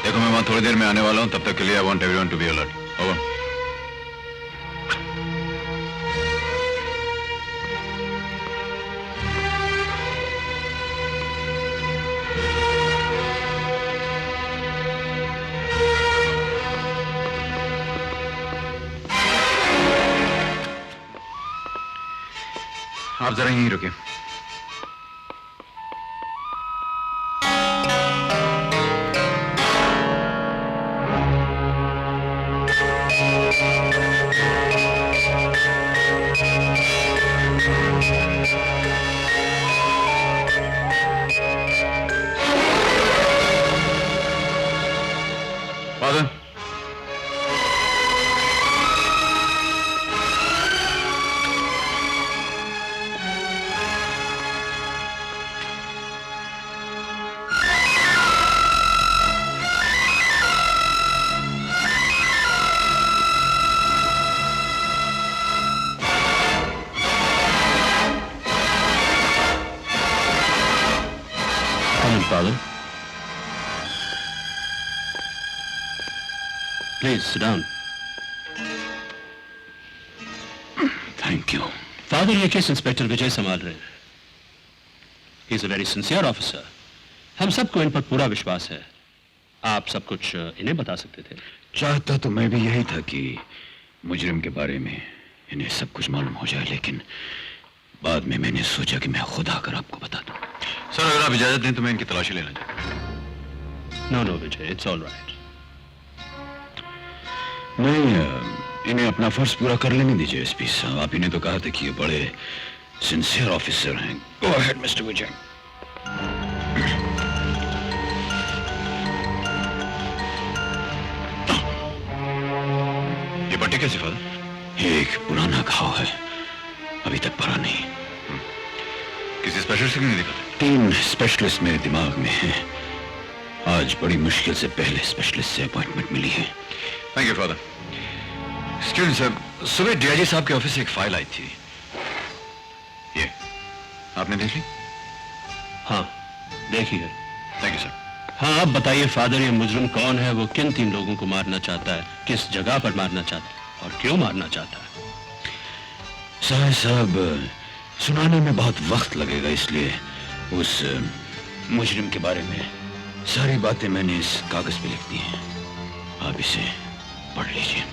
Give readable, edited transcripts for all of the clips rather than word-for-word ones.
देखो मैं वहां थोड़ी देर में आने वाला हूं, तब तक के लिए I want everyone to be alert. Over. आप जरा यहीं रुकिए। Father, Father, please sit down. Thank you. Father, ये केस इंस्पेक्टर विजय संभाल रहे हैं। He is a very sincere officer. हम सबको इन पर पूरा विश्वास है। आप सब कुछ इन्हें बता सकते थे। चाहता तो मैं भी यही था कि मुजरिम के बारे में इन्हें सब कुछ मालूम हो जाए, लेकिन बाद में मैंने सोचा कि मैं खुद आकर आपको बता दूं। सर, अगर आप इजाजत दें तो मैं इनकी तलाशी लेना चाहता हूं। No no Vijay, it's all right. नहीं, इन्हें अपना फर्ज पूरा कर लेने दीजिए एसपी साहब। आप इन्हें तो कहा था कि ये बड़े सिंसियर ऑफिसर हैं। गो अहेड मिस्टर विजय। ये पट्टी कैसे फादर? एक पुराना घाव है, अभी तक भरा नहीं। किसी स्पेशलिस्ट को नहीं दिखाते? 3 स्पेशलिस्ट मेरे दिमाग में हैं। आज बड़ी मुश्किल से पहले स्पेशलिस्ट से अपॉइंटमेंट मिली है। Thank you father. Excuse sir, सुबह डीआईजी साहब के ऑफिस से एक फाइल आई थी। ये आपने देख ली? हाँ, देखी है। Thank you sir. हाँ, अब बताइए फादर, ये मुजरिम कौन है? वो किन 3 लोगों को मारना चाहता है? किस जगह पर मारना चाहता है और क्यों मारना चाहता है? साहब, सुनाने में बहुत वक्त लगेगा, इसलिए उस मुजरिम के बारे में सारी बातें मैंने इस कागज पे लिख दी हैं। आप इसे पढ़ लीजिए।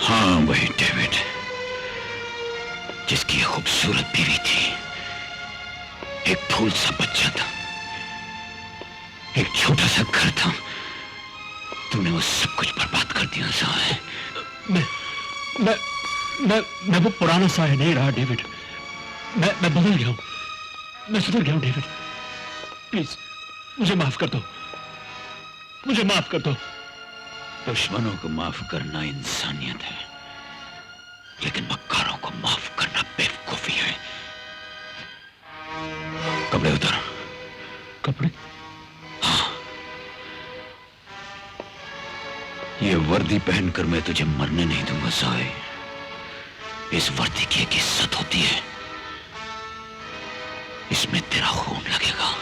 हाँ, वही डेविड, जिसकी खूबसूरत बीवी थी, एक फूल सा बच्चा था, एक छोटा सा घर था। तूने वो सब कुछ बर्बाद कर दिया साहब। मैं वो पुराना साया नहीं रहा डेविड। मैं बदल गया हूं। मैं सुधर गया हूं डेविड। प्लीज मुझे माफ कर दो। मुझे माफ कर दो। दुश्मनों को माफ करना इंसानियत है, लेकिन मक्कारों को माफ करना बेवकूफी है। कपड़े उतार। कपड़े? हाँ, ये वर्दी पहनकर मैं तुझे मरने नहीं दूंगा साए। इस वर्दी की एक इज्जत होती है, इसमें तेरा खून लगेगा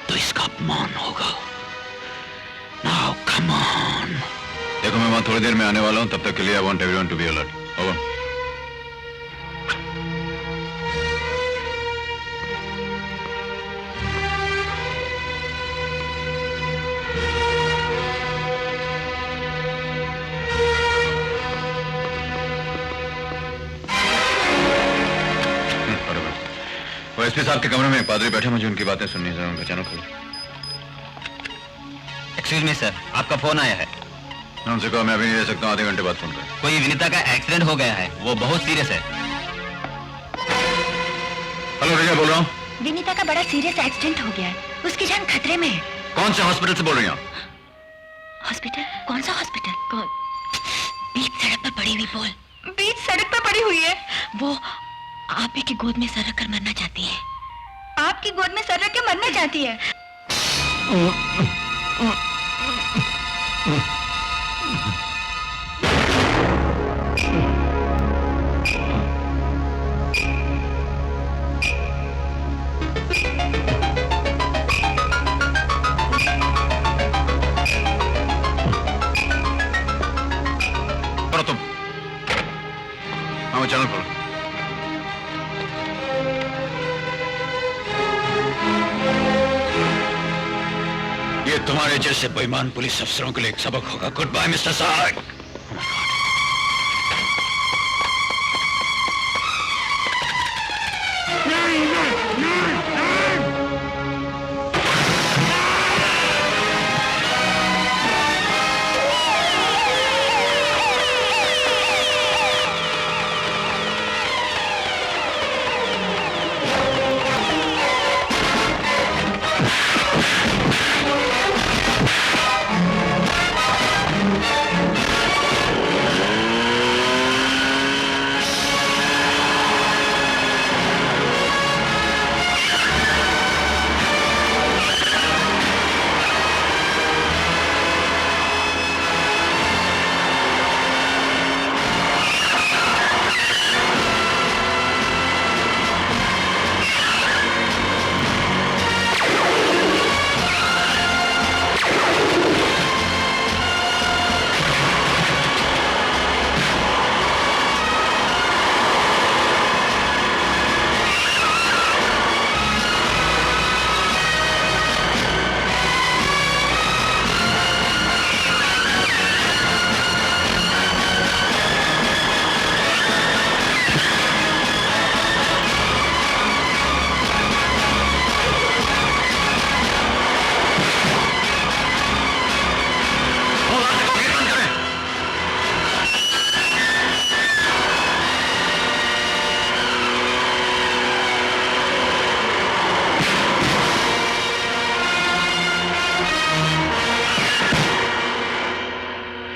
तो इसका अपमान होगा। Now come on। देखो मैं वहां थोड़ी देर में आने वाला हूं, तब तक के लिए I want everyone to be alert. Over. वो एसपी साहब के कमरे में एक पादरी बैठे, मुझे उनकी बातें सुननी है। उनका चैनल खोलो। एक्सक्यूज मी सर, आपका फोन आया है। उनसे कहा मैं अभी नहीं रह सकता, आधे घंटे बाद फोन कर। कोई विनीता का एक्सीडेंट हो गया है, वो बहुत सीरियस है। हेलो विजय बोल रहा हूँ। विनीता का बड़ा सीरियस एक्सीडेंट हो गया है, उसकी जान खतरे में है। कौन से हॉस्पिटल से बोल रही हैं आप? हॉस्पिटल? कौन सा हॉस्पिटल? कौन? बीच सड़क पर पड़ी हुई बोल। बीच सड़क पर पड़ी हुई है? वो आप ही की गोद में सर रख कर मरना चाहती है। आपकी गोद में सर रख के मरना चाहती है? करो तुम। हाँ चैनल खोलो। ये तुम्हारे जैसे बेईमान पुलिस अफसरों के लिए एक सबक होगा। गुड बाय मिस्टर साहब।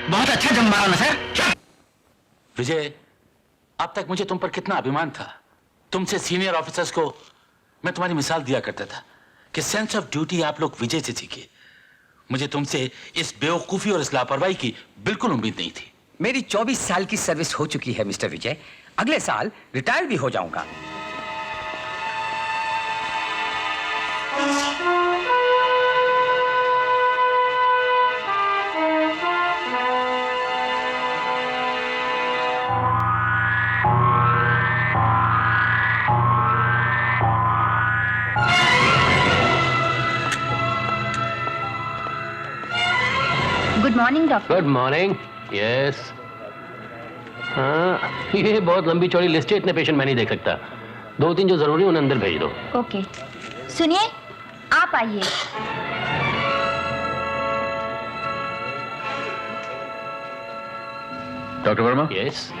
बहुत अच्छा जम मारा ना सर। विजय, अब तक मुझे तुम पर कितना अभिमान था। तुमसे सीनियर ऑफिसर्स को मैं तुम्हारी मिसाल दिया करता था कि सेंस ऑफ ड्यूटी आप लोग विजय से सीखिए। मुझे तुमसे इस बेवकूफी और इस लापरवाही की बिल्कुल उम्मीद नहीं थी। मेरी 24 साल की सर्विस हो चुकी है मिस्टर विजय। अगले साल रिटायर भी हो जाऊंगा। Good morning doctor. Good morning. Yes. हाँ, ये बहुत लंबी चौड़ी लिस्ट है, इतने पेशेंट मैं नहीं देख सकता। 2-3 जो जरूरी उन्हें अंदर भेज दो। ओके। सुनिए, आप आइए। डॉक्टर वर्मा। यस।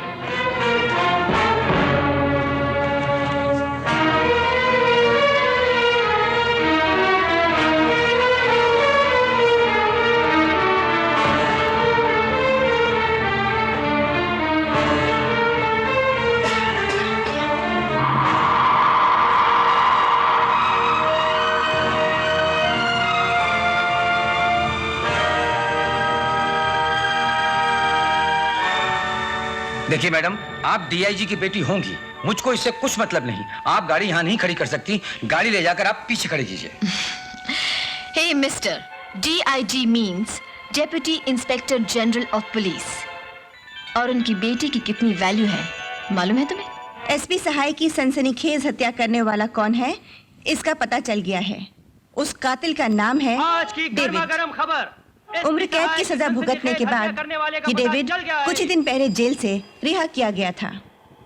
देखिए मैडम, आप डीआईजी की बेटी होंगी, मुझको इससे कुछ मतलब नहीं। आप गाड़ी यहाँ नहीं खड़ी कर सकती। गाड़ी ले जाकर आप पीछे खड़ी कीजिए। Hey mister, DIG means deputy inspector general of police. और उनकी बेटी की कितनी वैल्यू है मालूम है तुम्हें? एसपी सहाय की सनसनीखेज हत्या करने वाला कौन है, इसका पता चल गया है। उस कातिल का नाम है डेविड। खबर। उम्र कैद की सजा भुगतने के बाद ये डेविड कुछ ही दिन पहले जेल से रिहा किया गया था।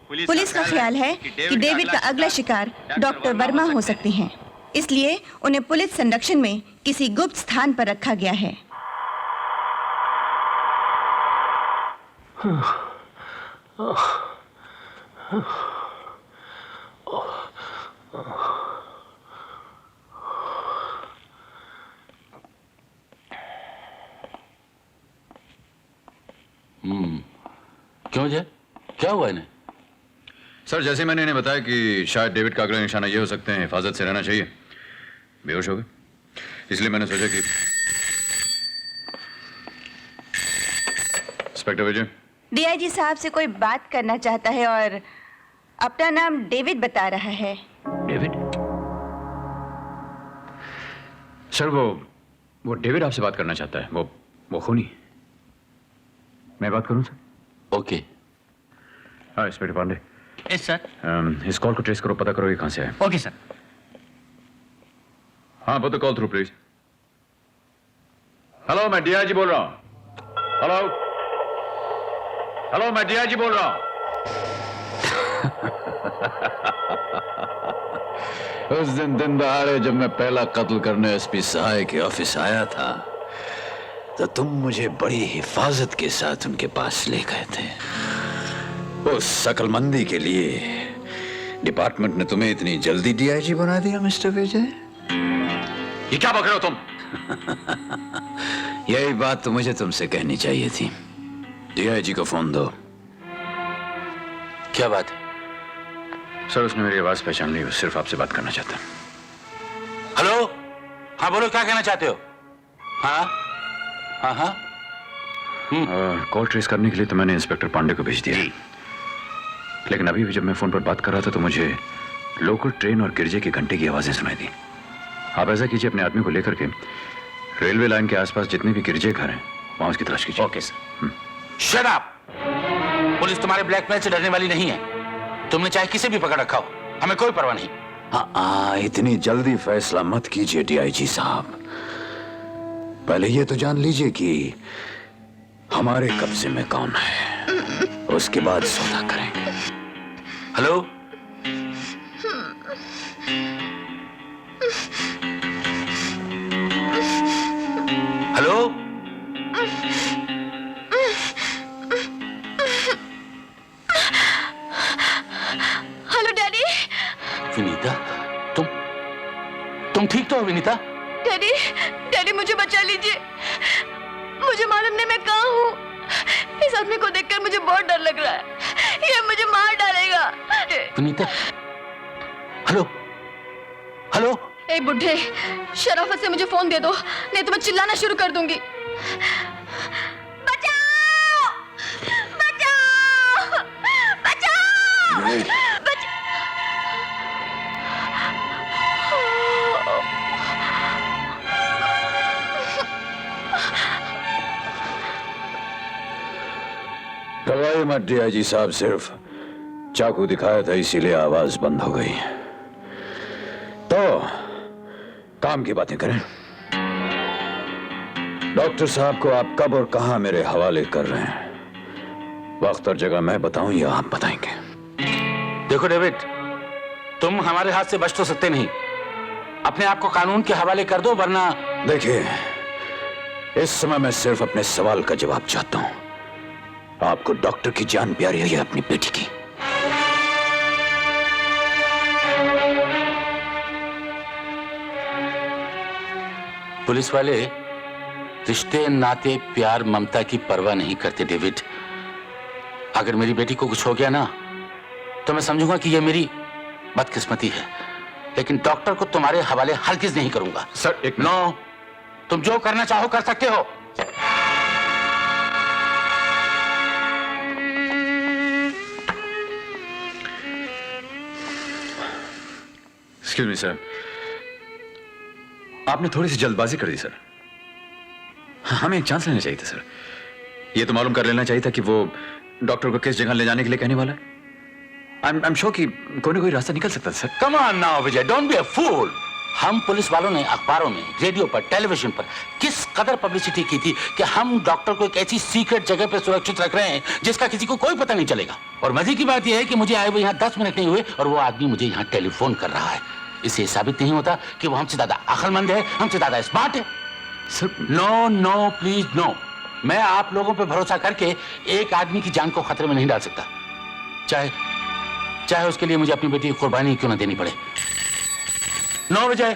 पुलिस का ख्याल है कि डेविड का अगला शिकार डॉक्टर वर्मा हो सकते हैं, इसलिए उन्हें पुलिस संरक्षण में किसी गुप्त स्थान पर रखा गया है। क्यों जय, क्या हुआ इन्हें? सर, जैसे मैंने इन्हें बताया कि शायद डेविड का अगला निशाना ये हो सकते हैं, हिफाजत से रहना चाहिए, बेहोश हो गए। इसलिए मैंने सोचा कि इंस्पेक्टर विजय, डीआईजी साहब से कोई बात करना चाहता है और अपना नाम डेविड बता रहा है। डेविड? सर, वो डेविड आपसे बात करना चाहता है। वो खूनी। मैं बात करूं सर? ओके। हाँ इंस्पेक्टर पांडे। Yes sir. इस कॉल को ट्रेस करो, पता करो ये कहां से है। Okay sir. हाँ, put the call through please. Hello, मैं डीआईजी बोल रहा हूं। हेलो, मैं डीआईजी बोल रहा हूं। उस दिन दहाड़े जब मैं पहला कत्ल करने एसपी सहाय के ऑफिस आया था, तो तुम मुझे बड़ी हिफाजत के साथ उनके पास ले गए थे। उस शकलमंदी के लिए डिपार्टमेंट ने तुम्हें इतनी जल्दी डीआईजी बना दिया मिस्टर विजय? ये क्या बक रहे हो तुम? यही बात तो मुझे तुमसे कहनी चाहिए थी। डीआईजी को फोन दो। क्या बात है? सर, उसने मेरी आवाज पहचान ली, वो सिर्फ आपसे बात करना चाहता है। हेलो, हाँ बोलो, क्या कहना चाहते हो? हाँ हाँ हाँ। कॉल ट्रेस करने के लिए तो मैंने इंस्पेक्टर पांडे को भेज दिया, लेकिन अभी भी जब मैं फोन पर बात कर रहा था तो मुझे लोकल ट्रेन और गिरजे के घंटे की आवाजें सुनाई दी। आप ऐसा कीजिए, अपने आदमी को लेकर के रेलवे लाइन के आसपास जितने भी गिरजे घर हैं वहां उसकी तलाश कीजिए। Okay sir. Shut up! Police तुम्हारे ब्लैकमेल से डरने वाली नहीं है। तुमने चाहे किसे भी पकड़ रखा हो, हमें कोई परवाह नहीं। हाँ, इतनी जल्दी फैसला मत कीजिए डीआईजी साहब। पहले ये तो जान लीजिए कि हमारे कब्जे में कौन है, उसके बाद सौदा करेंगे। Hello, hello, hello daddy. Vinita, तुम ठीक तो हो विनीता? डैडी, डैडी मुझे बचा लीजिए। मुझे मालूम नहीं मैं कहाँ हूँ। इस आदमी को देखकर मुझे बहुत डर लग रहा है। ये मुझे मार डालेगा। Vinita, hello hello. ए बुढ़े, शराफत से मुझे फोन दे दो, नहीं तो मैं चिल्लाना शुरू कर दूंगी। बचाओ! बचाओ! बचाओ! घबराइए मत डीआईजी साहब, सिर्फ चाकू दिखाया था इसीलिए आवाज बंद हो गई। तो काम की बातें करें। डॉक्टर साहब को आप कब और कहां मेरे हवाले कर रहे हैं? वक्त और जगह मैं बताऊं या आप बताएंगे? देखो डेविड, तुम हमारे हाथ से बच तो सकते नहीं। अपने आप को कानून के हवाले कर दो, वरना। देखिए, इस समय मैं सिर्फ अपने सवाल का जवाब चाहता हूं। आपको डॉक्टर की जान प्यारी है या अपनी बेटी की? पुलिस वाले रिश्ते, नाते, प्यार, ममता की परवाह नहीं करते डेविड। अगर मेरी बेटी को कुछ हो गया ना, तो मैं समझूंगा कि यह मेरी बदकिस्मती है, लेकिन डॉक्टर को तुम्हारे हवाले हरगिज नहीं करूंगा। सर, एक नो, तुम जो करना चाहो कर सकते हो। एक्सक्यूज मी सर, आपने थोड़ी सी जल्दबाजी कर दी सर। हमें एक चांस लेना चाहिए था सर। ये तो मालूम कर लेना चाहिए था कि वो डॉक्टर को किस जगह ले जाने के लिए कहने वाला है। आई एम श्योर कि कोई ना कोई रास्ता निकल सकता था sir. Come on now Vijay, don't be a fool. हम पुलिस वालों ने अखबारों में, रेडियो पर, टेलीविजन पर किस कदर पब्लिसिटी की थी कि हम डॉक्टर को एक ऐसी सीक्रेट जगह पर सुरक्षित रख रहे हैं जिसका किसी को कोई पता नहीं चलेगा। और मजे की बात यह है कि मुझे आए हुए यहाँ 10 मिनट नहीं हुए और वो आदमी मुझे यहाँ टेलीफोन कर रहा है। इससे साबित नहीं होता कि वो हमसे ज्यादा अक्लमंद है, हमसे ज्यादा स्मार्ट है। Sir, no no please no. मैं आप लोगों पे भरोसा करके एक आदमी की जान को खतरे में नहीं डाल सकता, चाहे उसके लिए मुझे अपनी बेटी की कुर्बानी क्यों ना देनी पड़े। 9 बजे।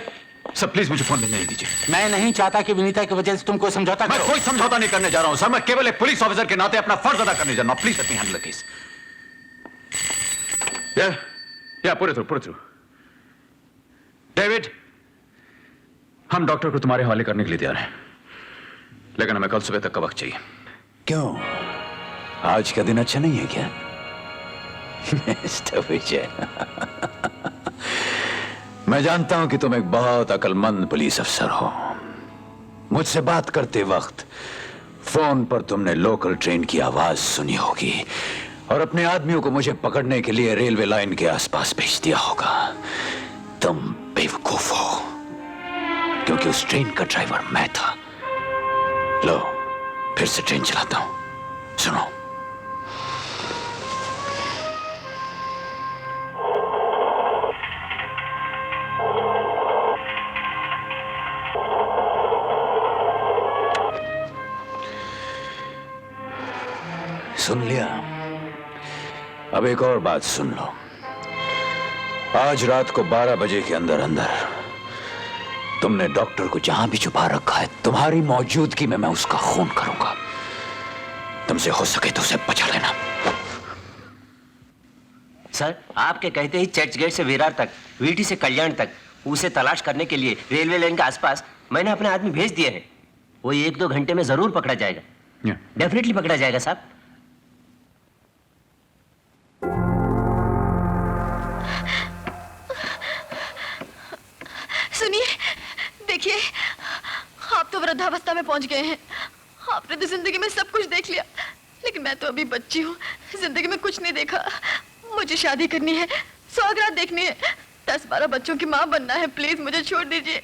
सर प्लीज मुझे फोन लेने दीजिए। मैं नहीं चाहता कि विनीता की वजह से तुम कोई समझौता मैं करो। कोई समझौता नहीं करने जा रहा हूं सर, मैं केवल एक पुलिस ऑफिसर के नाते अपना फर्ज अदा करने जा रहा हूं। Please let me handle the case. या पूरे थ्रू। डेविड, हम डॉक्टर को तुम्हारे हवाले करने के लिए तैयार हैं, लेकिन हमें कल सुबह तक का वक्त चाहिए। क्यों, आज का दिन अच्छा नहीं है क्या? मिस्टर विजय, मैं जानता हूं कि तुम एक बहुत अक्लमंद पुलिस अफसर हो। मुझसे बात करते वक्त फोन पर तुमने लोकल ट्रेन की आवाज सुनी होगी और अपने आदमियों को मुझे पकड़ने के लिए रेलवे लाइन के आसपास भेज दिया होगा। तुम बेवकूफ हो, क्योंकि उस ट्रेन का ड्राइवर मैं था। लो, फिर से ट्रेन चलाता हूं, सुनो। सुन लिया? अब एक और बात सुन लो। आज रात को 12 बजे के अंदर अंदर तुमने डॉक्टर को जहां भी छुपा रखा है, तुम्हारी मौजूदगी में मैं उसका खून करूंगा। तुमसे हो सके तो उसे बचा लेना। सर, आपके कहते ही चर्च गेट से विरार तक, वीटी से कल्याण तक उसे तलाश करने के लिए रेलवे लाइन के आसपास मैंने अपने आदमी भेज दिए हैं। वो 1-2 घंटे में जरूर पकड़ा जाएगा। डेफिनेटली पकड़ा जाएगा साहब। सुनिए, देखिए, आप तो वृद्धावस्था में पहुंच गए हैं। आपने तो जिंदगी में सब कुछ देख लिया, लेकिन मैं तो अभी बच्ची हूँ, जिंदगी में कुछ नहीं देखा। मुझे शादी करनी है, सौगात देखनी है, 10-12 बच्चों की माँ बनना है। प्लीज मुझे छोड़ दीजिए।